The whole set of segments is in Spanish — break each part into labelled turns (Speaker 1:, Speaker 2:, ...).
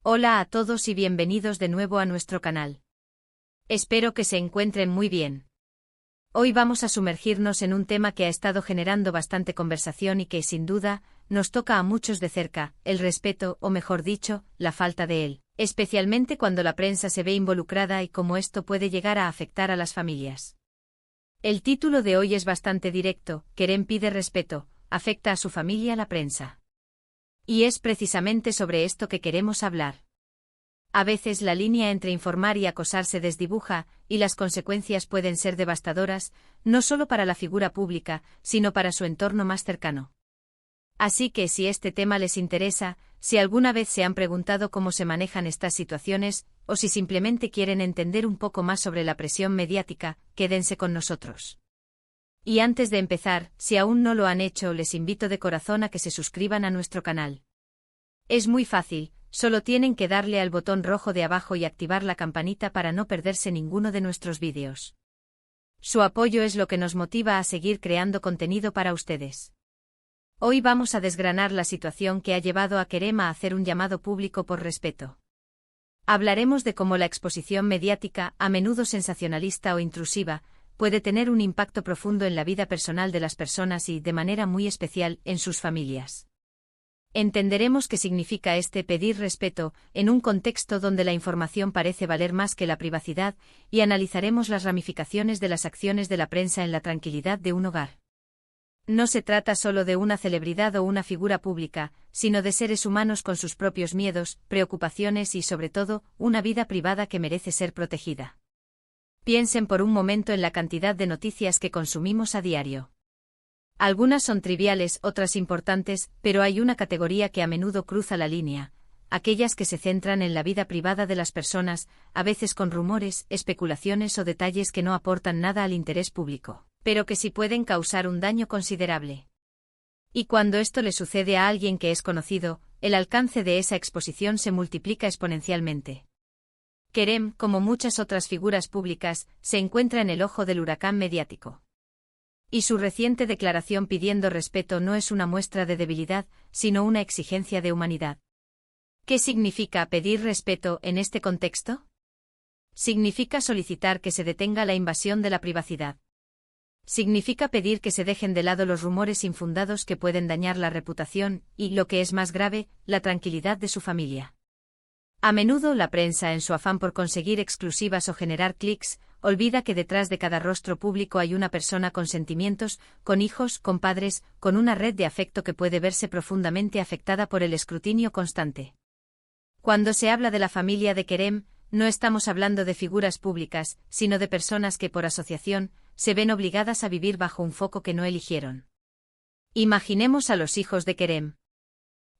Speaker 1: Hola a todos y bienvenidos de nuevo a nuestro canal. Espero que se encuentren muy bien. Hoy vamos a sumergirnos en un tema que ha estado generando bastante conversación y que, sin duda, nos toca a muchos de cerca: el respeto, o mejor dicho, la falta de él, especialmente cuando la prensa se ve involucrada y cómo esto puede llegar a afectar a las familias. El título de hoy es bastante directo: Kerem pide respeto, ¿afecta a su familia la prensa? Y es precisamente sobre esto que queremos hablar. A veces la línea entre informar y acosar se desdibuja, y las consecuencias pueden ser devastadoras, no solo para la figura pública, sino para su entorno más cercano. Así que si este tema les interesa, si alguna vez se han preguntado cómo se manejan estas situaciones, o si simplemente quieren entender un poco más sobre la presión mediática, quédense con nosotros. Y antes de empezar, si aún no lo han hecho, les invito de corazón a que se suscriban a nuestro canal. Es muy fácil, solo tienen que darle al botón rojo de abajo y activar la campanita para no perderse ninguno de nuestros vídeos. Su apoyo es lo que nos motiva a seguir creando contenido para ustedes. Hoy vamos a desgranar la situación que ha llevado a Kerem a hacer un llamado público por respeto. Hablaremos de cómo la exposición mediática, a menudo sensacionalista o intrusiva, puede tener un impacto profundo en la vida personal de las personas y, de manera muy especial, en sus familias. Entenderemos qué significa pedir respeto, en un contexto donde la información parece valer más que la privacidad, y analizaremos las ramificaciones de las acciones de la prensa en la tranquilidad de un hogar. No se trata solo de una celebridad o una figura pública, sino de seres humanos con sus propios miedos, preocupaciones y, sobre todo, una vida privada que merece ser protegida. Piensen por un momento en la cantidad de noticias que consumimos a diario. Algunas son triviales, otras importantes, pero hay una categoría que a menudo cruza la línea: aquellas que se centran en la vida privada de las personas, a veces con rumores, especulaciones o detalles que no aportan nada al interés público, pero que sí pueden causar un daño considerable. Y cuando esto le sucede a alguien que es conocido, el alcance de esa exposición se multiplica exponencialmente. Kerem, como muchas otras figuras públicas, se encuentra en el ojo del huracán mediático. Y su reciente declaración pidiendo respeto no es una muestra de debilidad, sino una exigencia de humanidad. ¿Qué significa pedir respeto en este contexto? Significa solicitar que se detenga la invasión de la privacidad. Significa pedir que se dejen de lado los rumores infundados que pueden dañar la reputación y, lo que es más grave, la tranquilidad de su familia. A menudo la prensa, en su afán por conseguir exclusivas o generar clics, olvida que detrás de cada rostro público hay una persona con sentimientos, con hijos, con padres, con una red de afecto que puede verse profundamente afectada por el escrutinio constante. Cuando se habla de la familia de Kerem, no estamos hablando de figuras públicas, sino de personas que, por asociación, se ven obligadas a vivir bajo un foco que no eligieron. Imaginemos a los hijos de Kerem.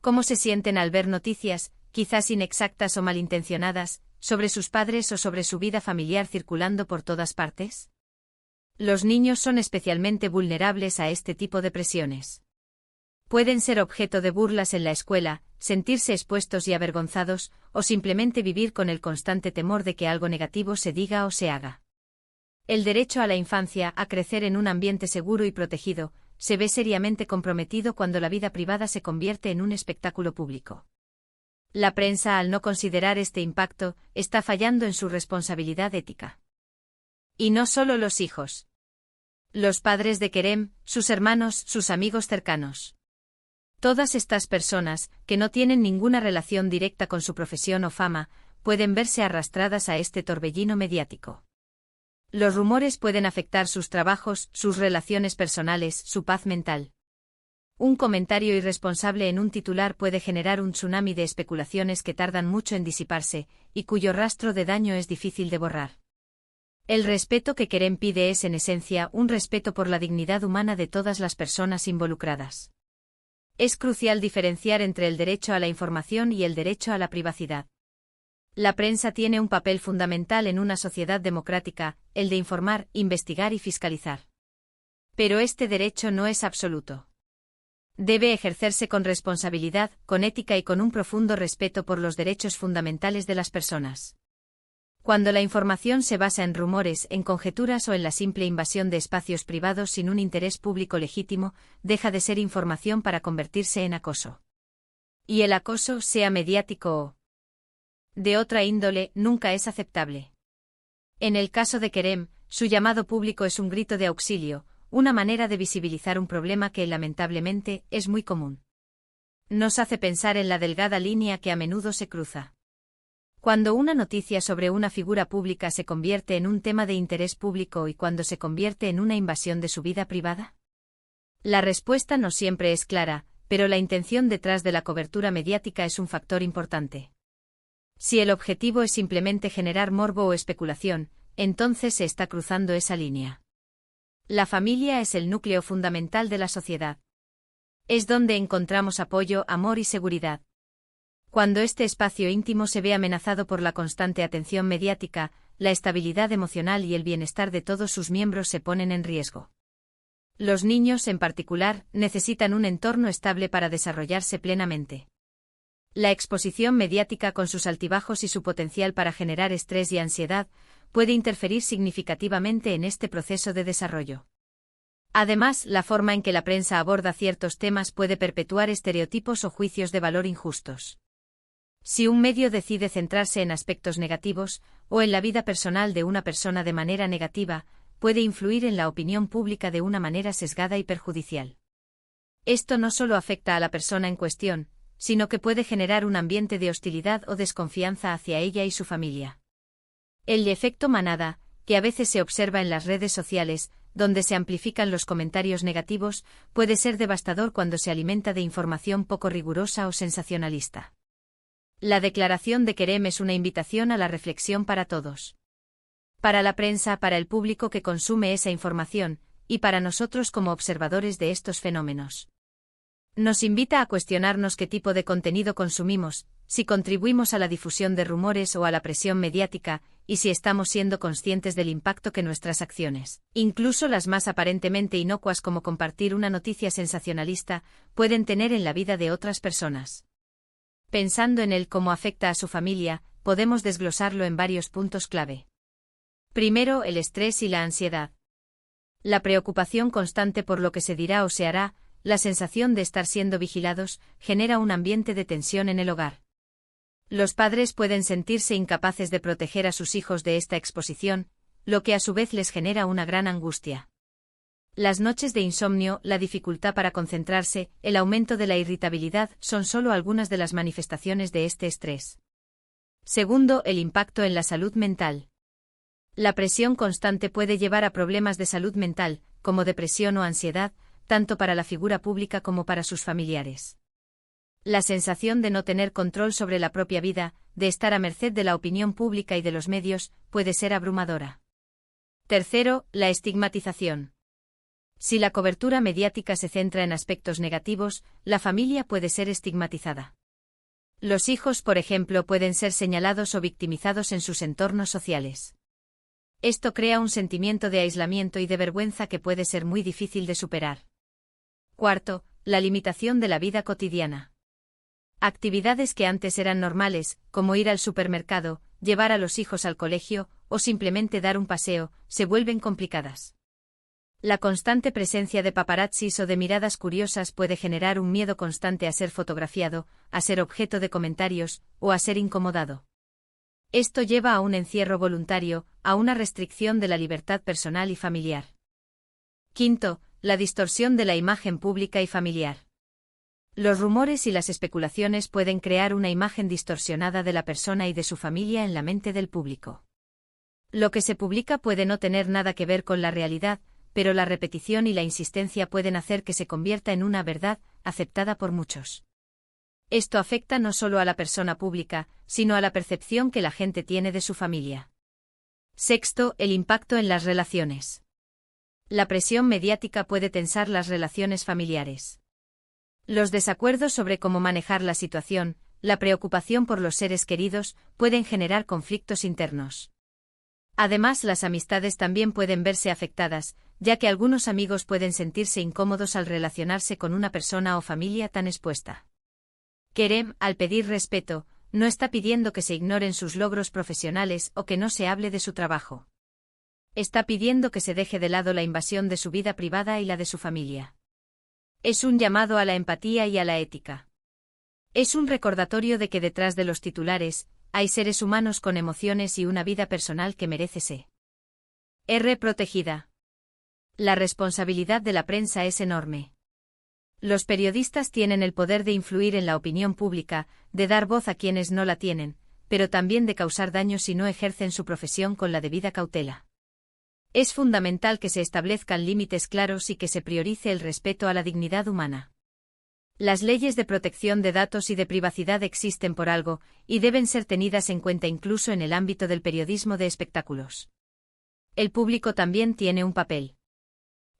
Speaker 1: ¿Cómo se sienten al ver noticias, quizás inexactas o malintencionadas, sobre sus padres o sobre su vida familiar circulando por todas partes? Los niños son especialmente vulnerables a este tipo de presiones. Pueden ser objeto de burlas en la escuela, sentirse expuestos y avergonzados, o simplemente vivir con el constante temor de que algo negativo se diga o se haga. El derecho a la infancia, a crecer en un ambiente seguro y protegido, se ve seriamente comprometido cuando la vida privada se convierte en un espectáculo público. La prensa, al no considerar este impacto, está fallando en su responsabilidad ética. Y no solo los hijos. Los padres de Kerem, sus hermanos, sus amigos cercanos. Todas estas personas, que no tienen ninguna relación directa con su profesión o fama, pueden verse arrastradas a este torbellino mediático. Los rumores pueden afectar sus trabajos, sus relaciones personales, su paz mental. Un comentario irresponsable en un titular puede generar un tsunami de especulaciones que tardan mucho en disiparse, y cuyo rastro de daño es difícil de borrar. El respeto que Kerem pide es, en esencia, un respeto por la dignidad humana de todas las personas involucradas. Es crucial diferenciar entre el derecho a la información y el derecho a la privacidad. La prensa tiene un papel fundamental en una sociedad democrática, el de informar, investigar y fiscalizar. Pero este derecho no es absoluto. Debe ejercerse con responsabilidad, con ética y con un profundo respeto por los derechos fundamentales de las personas. Cuando la información se basa en rumores, en conjeturas o en la simple invasión de espacios privados sin un interés público legítimo, deja de ser información para convertirse en acoso. Y el acoso, sea mediático o De otra índole, nunca es aceptable. En el caso de Kerem, su llamado público es un grito de auxilio, una manera de visibilizar un problema que, lamentablemente, es muy común. Nos hace pensar en la delgada línea que a menudo se cruza. Cuando una noticia sobre una figura pública se convierte en un tema de interés público y cuando se convierte en una invasión de su vida privada. La respuesta no siempre es clara, pero la intención detrás de la cobertura mediática es un factor importante. Si el objetivo es simplemente generar morbo o especulación, entonces se está cruzando esa línea. La familia es el núcleo fundamental de la sociedad. Es donde encontramos apoyo, amor y seguridad. Cuando este espacio íntimo se ve amenazado por la constante atención mediática, la estabilidad emocional y el bienestar de todos sus miembros se ponen en riesgo. Los niños, en particular, necesitan un entorno estable para desarrollarse plenamente. La exposición mediática con sus altibajos y su potencial para generar estrés y ansiedad puede interferir significativamente en este proceso de desarrollo. Además, la forma en que la prensa aborda ciertos temas puede perpetuar estereotipos o juicios de valor injustos. Si un medio decide centrarse en aspectos negativos, o en la vida personal de una persona de manera negativa, puede influir en la opinión pública de una manera sesgada y perjudicial. Esto no solo afecta a la persona en cuestión, sino que puede generar un ambiente de hostilidad o desconfianza hacia ella y su familia. El efecto manada, que a veces se observa en las redes sociales, donde se amplifican los comentarios negativos, puede ser devastador cuando se alimenta de información poco rigurosa o sensacionalista. La declaración de Kerem es una invitación a la reflexión para todos. Para la prensa, para el público que consume esa información, y para nosotros como observadores de estos fenómenos. Nos invita a cuestionarnos qué tipo de contenido consumimos, si contribuimos a la difusión de rumores o a la presión mediática, y si estamos siendo conscientes del impacto que nuestras acciones, incluso las más aparentemente inocuas como compartir una noticia sensacionalista, pueden tener en la vida de otras personas. Pensando en el cómo afecta a su familia, podemos desglosarlo en varios puntos clave. Primero, el estrés y la ansiedad. La preocupación constante por lo que se dirá o se hará, la sensación de estar siendo vigilados, genera un ambiente de tensión en el hogar. Los padres pueden sentirse incapaces de proteger a sus hijos de esta exposición, lo que a su vez les genera una gran angustia. Las noches de insomnio, la dificultad para concentrarse, el aumento de la irritabilidad son solo algunas de las manifestaciones de este estrés. Segundo, el impacto en la salud mental. La presión constante puede llevar a problemas de salud mental, como depresión o ansiedad, tanto para la figura pública como para sus familiares. La sensación de no tener control sobre la propia vida, de estar a merced de la opinión pública y de los medios, puede ser abrumadora. Tercero, la estigmatización. Si la cobertura mediática se centra en aspectos negativos, la familia puede ser estigmatizada. Los hijos, por ejemplo, pueden ser señalados o victimizados en sus entornos sociales. Esto crea un sentimiento de aislamiento y de vergüenza que puede ser muy difícil de superar. Cuarto, la limitación de la vida cotidiana. Actividades que antes eran normales, como ir al supermercado, llevar a los hijos al colegio, o simplemente dar un paseo, se vuelven complicadas. La constante presencia de paparazzis o de miradas curiosas puede generar un miedo constante a ser fotografiado, a ser objeto de comentarios, o a ser incomodado. Esto lleva a un encierro voluntario, a una restricción de la libertad personal y familiar. Quinto, la distorsión de la imagen pública y familiar. Los rumores y las especulaciones pueden crear una imagen distorsionada de la persona y de su familia en la mente del público. Lo que se publica puede no tener nada que ver con la realidad, pero la repetición y la insistencia pueden hacer que se convierta en una verdad, aceptada por muchos. Esto afecta no solo a la persona pública, sino a la percepción que la gente tiene de su familia. Sexto, el impacto en las relaciones. La presión mediática puede tensar las relaciones familiares. Los desacuerdos sobre cómo manejar la situación, la preocupación por los seres queridos, pueden generar conflictos internos. Además, las amistades también pueden verse afectadas, ya que algunos amigos pueden sentirse incómodos al relacionarse con una persona o familia tan expuesta. Kerem, al pedir respeto, no está pidiendo que se ignoren sus logros profesionales o que no se hable de su trabajo. Está pidiendo que se deje de lado la invasión de su vida privada y la de su familia. Es un llamado a la empatía y a la ética. Es un recordatorio de que detrás de los titulares, hay seres humanos con emociones y una vida personal que merece ser protegida. La responsabilidad de la prensa es enorme. Los periodistas tienen el poder de influir en la opinión pública, de dar voz a quienes no la tienen, pero también de causar daño si no ejercen su profesión con la debida cautela. Es fundamental que se establezcan límites claros y que se priorice el respeto a la dignidad humana. Las leyes de protección de datos y de privacidad existen por algo, y deben ser tenidas en cuenta incluso en el ámbito del periodismo de espectáculos. El público también tiene un papel.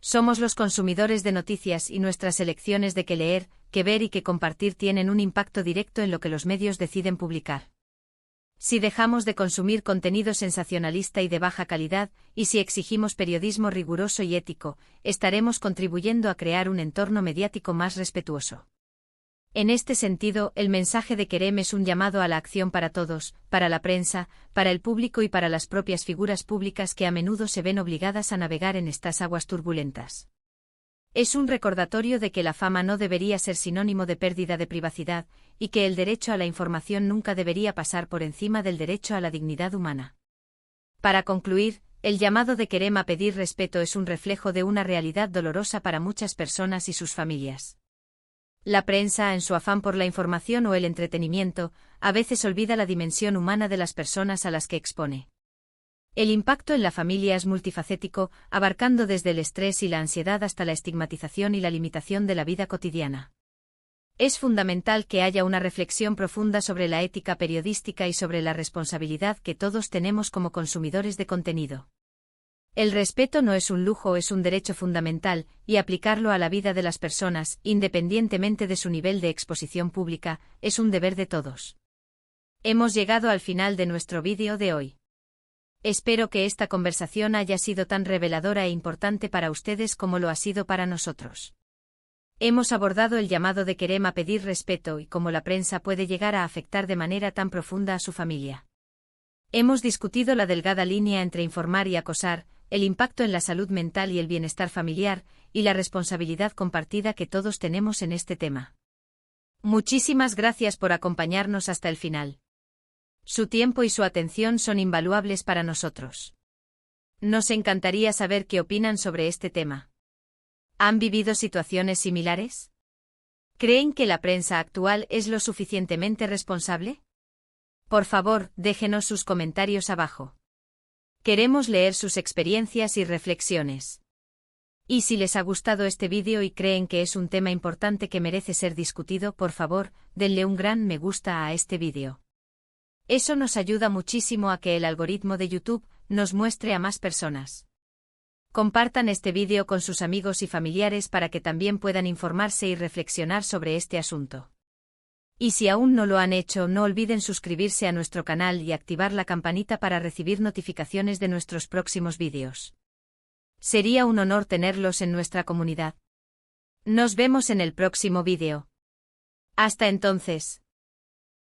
Speaker 1: Somos los consumidores de noticias y nuestras elecciones de qué leer, qué ver y qué compartir tienen un impacto directo en lo que los medios deciden publicar. Si dejamos de consumir contenido sensacionalista y de baja calidad, y si exigimos periodismo riguroso y ético, estaremos contribuyendo a crear un entorno mediático más respetuoso. En este sentido, el mensaje de Kerem es un llamado a la acción para todos, para la prensa, para el público y para las propias figuras públicas que a menudo se ven obligadas a navegar en estas aguas turbulentas. Es un recordatorio de que la fama no debería ser sinónimo de pérdida de privacidad, y que el derecho a la información nunca debería pasar por encima del derecho a la dignidad humana. Para concluir, el llamado de Kerem a pedir respeto es un reflejo de una realidad dolorosa para muchas personas y sus familias. La prensa, en su afán por la información o el entretenimiento, a veces olvida la dimensión humana de las personas a las que expone. El impacto en la familia es multifacético, abarcando desde el estrés y la ansiedad hasta la estigmatización y la limitación de la vida cotidiana. Es fundamental que haya una reflexión profunda sobre la ética periodística y sobre la responsabilidad que todos tenemos como consumidores de contenido. El respeto no es un lujo, es un derecho fundamental, y aplicarlo a la vida de las personas, independientemente de su nivel de exposición pública, es un deber de todos. Hemos llegado al final de nuestro vídeo de hoy. Espero que esta conversación haya sido tan reveladora e importante para ustedes como lo ha sido para nosotros. Hemos abordado el llamado de Kerem a pedir respeto y cómo la prensa puede llegar a afectar de manera tan profunda a su familia. Hemos discutido la delgada línea entre informar y acosar, el impacto en la salud mental y el bienestar familiar, y la responsabilidad compartida que todos tenemos en este tema. Muchísimas gracias por acompañarnos hasta el final. Su tiempo y su atención son invaluables para nosotros. Nos encantaría saber qué opinan sobre este tema. ¿Han vivido situaciones similares? ¿Creen que la prensa actual es lo suficientemente responsable? Por favor, déjenos sus comentarios abajo. Queremos leer sus experiencias y reflexiones. Y si les ha gustado este vídeo y creen que es un tema importante que merece ser discutido, por favor, denle un gran me gusta a este vídeo. Eso nos ayuda muchísimo a que el algoritmo de YouTube nos muestre a más personas. Compartan este vídeo con sus amigos y familiares para que también puedan informarse y reflexionar sobre este asunto. Y si aún no lo han hecho, no olviden suscribirse a nuestro canal y activar la campanita para recibir notificaciones de nuestros próximos vídeos. Sería un honor tenerlos en nuestra comunidad. Nos vemos en el próximo vídeo. Hasta entonces.